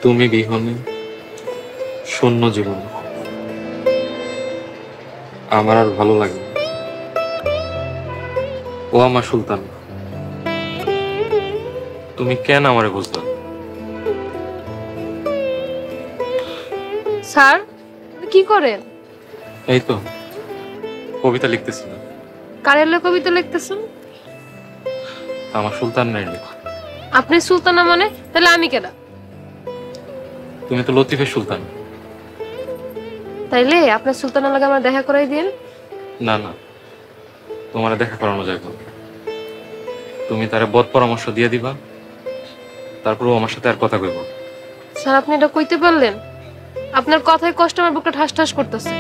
তুমি বিহনে শূন্য জীবন আমার আর ভালো লাগে না। ও আমার সুলতান, তুমি কেন আমারে বুঝলা? স্যার কি করেন? এই তো কবিতা লিখতেছিলাম। কারের কবিতা লিখতেছেন? আমার সুলতান নাই। আপনি সুলতানা মানে? তাহলে আমি কেডা? তুমি তো লতিফের সুলতান। তাইলে আপনার সুলতানের লগে আমার দেখা করাই দিন। না না, তোমার দেখা করানো যাবে না। তুমি তারে বদ পরামর্শ দিয়ে দিবা, তারপর ও আমার সাথে আর কথা কইব। স্যার আপনি এটা কইতে পারলেন? আপনার কথায় কষ্ট আমার বুকটা ঠাস ঠাস করতেছে।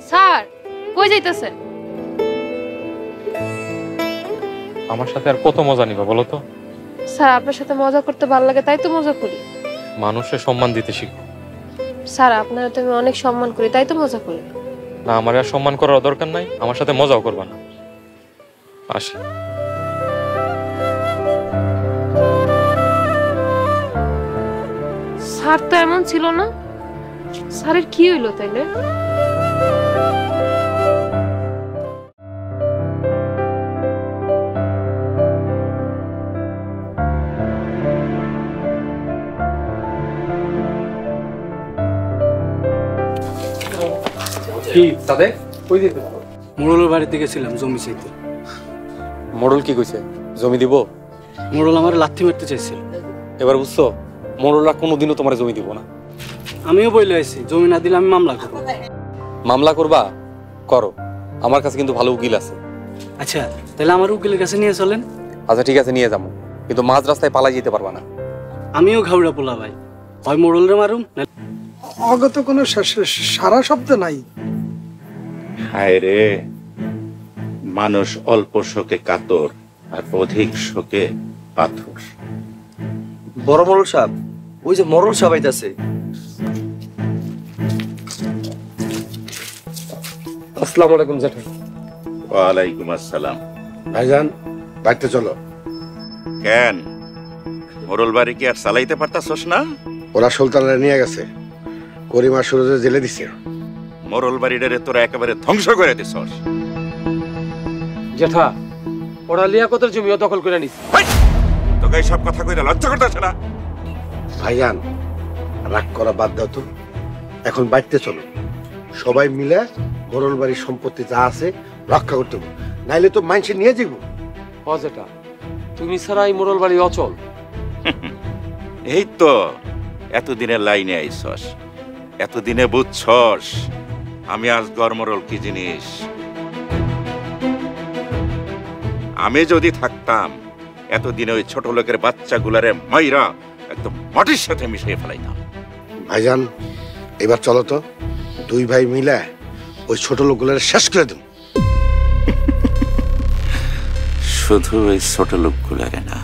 স্যার কই যাইতেছেন? আমার সাথে আর কত মজা নিবা বলো তো? স্যার আপনার সাথে মজা করতে ভালো লাগে তাই তো মজা করি। মানুষের সম্মান দিতে শিখো। স্যার আপনারা তো আমি অনেক সম্মান করি তাই তো মজা করি। না, আমার আর সম্মান করার দরকার নাই, আমার সাথে মজাও করবা না। আসি। স্যার তো এমন ছিল না। স্যারের কি হইলো তাইলে? কি তাদের কই দিতে? মোড়লের বাড়িতে গেছিলাম জমি চাইতে। মোড়ল কি কইছে? জমি দিব? মোড়ল আমার লাথি মারতে চাইছিল। এবার বুঝছো, মোড়লরা কোনোদিনও তোমার জমি দিব না। আমিও বলে আইছি জমি না দিলে আমি মামলা করব। মামলা করবা? করো, আমার কাছে কিন্তু ভালো উকিল আছে। আচ্ছা তাহলে আমার উকিলের কাছে নিয়ে চলেন। আচ্ছা ঠিক আছে, নিয়ে যাবো, কিন্তু মাঝ রাস্তায় পালাই যেতে পারবা না। আমিও ঘাউড়া পোলা ভাই, হয় মোড়লরে মারুম। অগত কোনো সারা শব্দ নাই। হায় রে, মানুষ অল্প শোকে কাতর আর অধিক শোকে পাথর। বড় মোড়ল সাহেব, ওই যে মোড়ল সাহেব আইতাছে। আসসালামু আলাইকুম জেঠা। ওয়ালাইকুম আসসালাম। ভাইজান বাড়িতে চলো। কেন, মোড়ল বাড়ি কি আর চালাইতে পারতাছস না? ওরা সুলতানরা নিয়ে গেছে, করিমা সুরজে জেলে দিছে। মোড়ল বাড়িটারে তোরা একেবারে ধ্বংস করে দিছস। জেঠা ওরা লিয়াকতের জমিও দখল করে নিছে। তোকে এই সব কথা কইরা লজ্জা করতেছে না? ভাইজান রাগ করা বাদ দাও তো, এখন বাড়িতে চলো। সবাই মিলে মোড়ল বাড়ির সম্পত্তি যা আছে রক্ষা করতে হবে, নাইলে তো মানুষে নিয়ে যাবো। হ জেঠা, তুমি ছাড়া এই মোড়ল বাড়ি অচল। এই তো এতদিনে লাইনে আইছস, এতদিনে বুঝছস আমি আজ গরমরল কি জিনিস। আমি যদি থাকতাম এতদিনে ওই ছোট লোকের বাচ্চাগুলারে মাইরা একদম মাটির সাথে মিশিয়ে ফেলাইতাম। ভাইজান এবার চলো তো, দুই ভাই মিলে ওই ছোট লোকগুলো শেষ করে দেব। শুধু ওই ছোট লোকগুলারে না,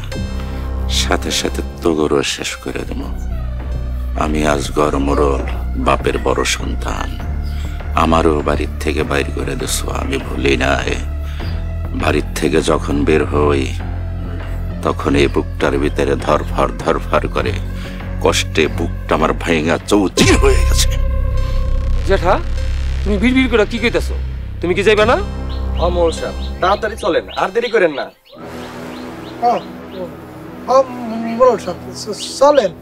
সাথে সাথে তোগরও শেষ করে দেব। আমি আজ গরমরল বাপের বড় সন্তান, আমারও বাড়ির থেকে বাইর করে দিস। আমি ভুলি নাই, বাড়ির থেকে যখন বের হই তখন এই বুকটার ভিতরে ধরফর ধরফর করে কষ্টে বুকটা আমার ভাঙা চৌচির হয়ে গেছে। জেঠা তুমি বিড়বিড় করে কি কইতাছো? তুমি কি যাইবা না? মোড়ল সাহেব তাড়াতাড়ি চলেন, আর দেরি করেন না। চলেন।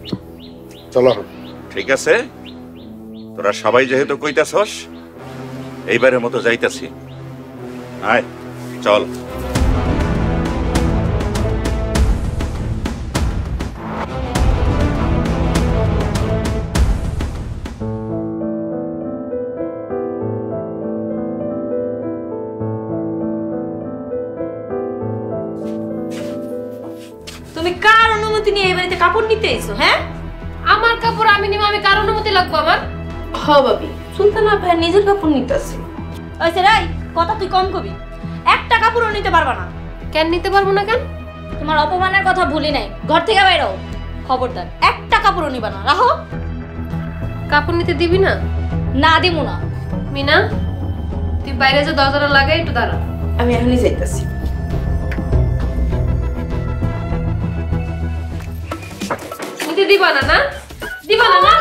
চলো। ঠিক আছে, তোরা সবাই যেহেতু কইতাছস, এইবারের মতো যাইতাছি। আয় চল। তুমি কার অনুমতি নিয়ে এই বাড়িতে কাপড় নিতে এসো? হ্যাঁ, আমার কাপড় আমি নিব, আমি কার অনুমতি লাগবো আমার? হ ভাবি, সুলতানা ভাই নিজের কাপড় নিতেছে। ওইসে রাই, কথা তুই কম কবি। একটা কাপড়ও নিতে পারবা না। কেন নিতে পারবো না? কেন? তোমার অপমানের কথা ভুলি নাই। ঘর থেকে বাইরও, খবরদার একটা কাপড়ও নিবা না। রাখো। কাপড় নিতে দিবি না? না দিমু না। মিনা তুই বাইরে যে দরজাটা লাগাই, একটু দাঁড়া। আমি এখনই যাইতাছি। দিবা না না? দিবা না না?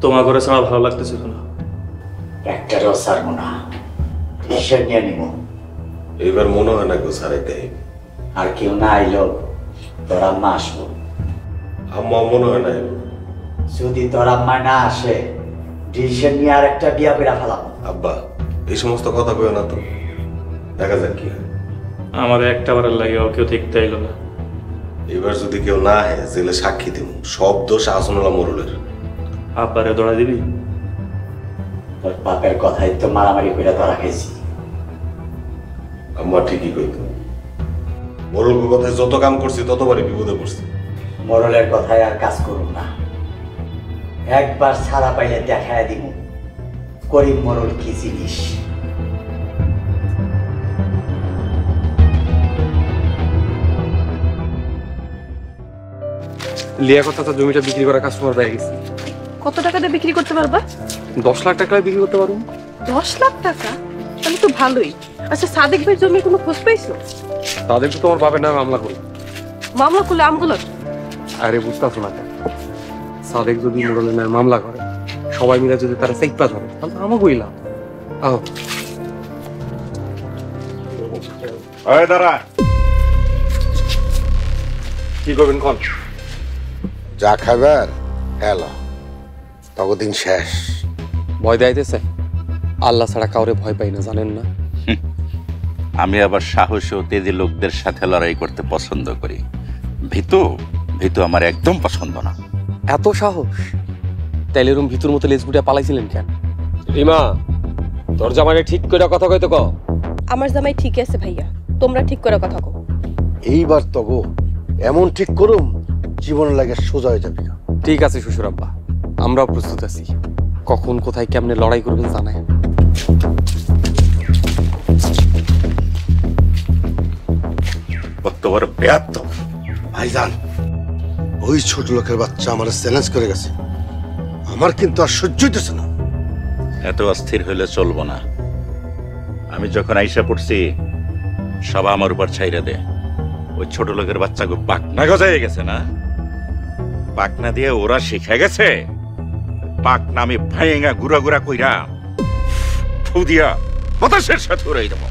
তোমার ঘরে ছাড়া ভালো লাগতেছিল না। একটারও ছাড়বো না, ঈশ্বর নিয়ে নিব। এবার মনে হয় না গো সারাইতে আর কেউ না আইলো তোর আম্মা আসবো। আম্মা মনে হয় না এলো। যদি তোর আম্মা না আসে ডিসিশন নিয়ে আর একটা বিয়া করে ফেলাম। আব্বা এই সমস্ত কথা কইও না তো, দেখা যাক কি হয়। আমার একটা বারের লাগে কেউ দেখতে আইলো না। এবার যদি কেউ না হয় জেলে সাক্ষী দিব, সব দোষ আসনুল্লাহ মোরলের। আব্বারে দৌড়া দিবি? তোর বাপের কথাই তো মারামারি করে ধরা খেয়েছি। আম্মা ঠিকই কইতো, মোরল কথায় যত কাম করছি ততবারই বিপদে পড়ছি। মোরলের কথায় আর কাজ করুন না, একবার ছাড়া পাইলে দেখায় দিব করিম মোরল কি জিনিস। লিয়াকত চাচা জমিটা বিক্রি করার কাস্টমার পেয়ে গেছি। কত টাকা দিয়ে বিক্রি করতে পারবা? 10 লাখ টাকায় বিক্রি করতে পারবো। 10 লাখ টাকা? তাহলে তো ভালোই। আচ্ছা, সাদেক ভাই জমির কোনো খোঁজ পাইছো? তাদের তো তোমার বাপের নামে মামলা করি। মামলা করলে আমগুলো কি? আরে বুঝতেছো না কেন? সাদেক যদি মোড়লের নামে মামলা করে, সবাই মিলে যদি তারা চেকপা ধরে, তাহলে আমাকে বইলাম। আহ আয় দাঁড়া, কি করবেন কোন? যা খাবার হ্যালো, ততদিন শেষ। ভয় দেয়াইতেছে? আল্লাহ ছাড়া কাউরে ভয় পাই না, জানেন না? আমি আবার সাহসী ও তেজি লোকদের সাথে লড়াই করতে পছন্দ করি। ভীতু ভীতু আমার একদম পছন্দ না। এত সাহস? তাইলে এরকম ভিতর মতো লেজগুটা পালাইছিলেন কেন? রিমা, তোর জামাইটা ঠিক করে কথা কইতো ক। আমার জামাই ঠিক আছে ভাইয়া, তোমরা ঠিক করে কথা কও। এইবার তো গো এমন ঠিক করুম জীবনের লাগে সোজা হয়ে যাবে। ঠিক আছে শ্বশুর আব্বা, আমরাও প্রস্তুত আছি। কখন কোথায় কেমনে লড়াই করবেন জানায়। বর্তমানে বেয়াত্ত ভাইজান, ওই ছোট লোকের বাচ্চা আমার চ্যালেঞ্জ করে গেছে, আমার কিন্তু আর সহ্য হইতেছে না। এত অস্থির হইলে চলবো না। আমি যখন আইসা পড়ছি সব আমার উপর ছাইরা দে। ওই ছোট লোকের বাচ্চাকে পাকনা গজায় গেছে না, পাকনা দিয়ে ওরা শিখে গেছে। পাকনা আমি ভাইঙ্গা গুড়া গুড়া কইরা ফু দিয়া বাতাসের সাথে উড়াই দেবো।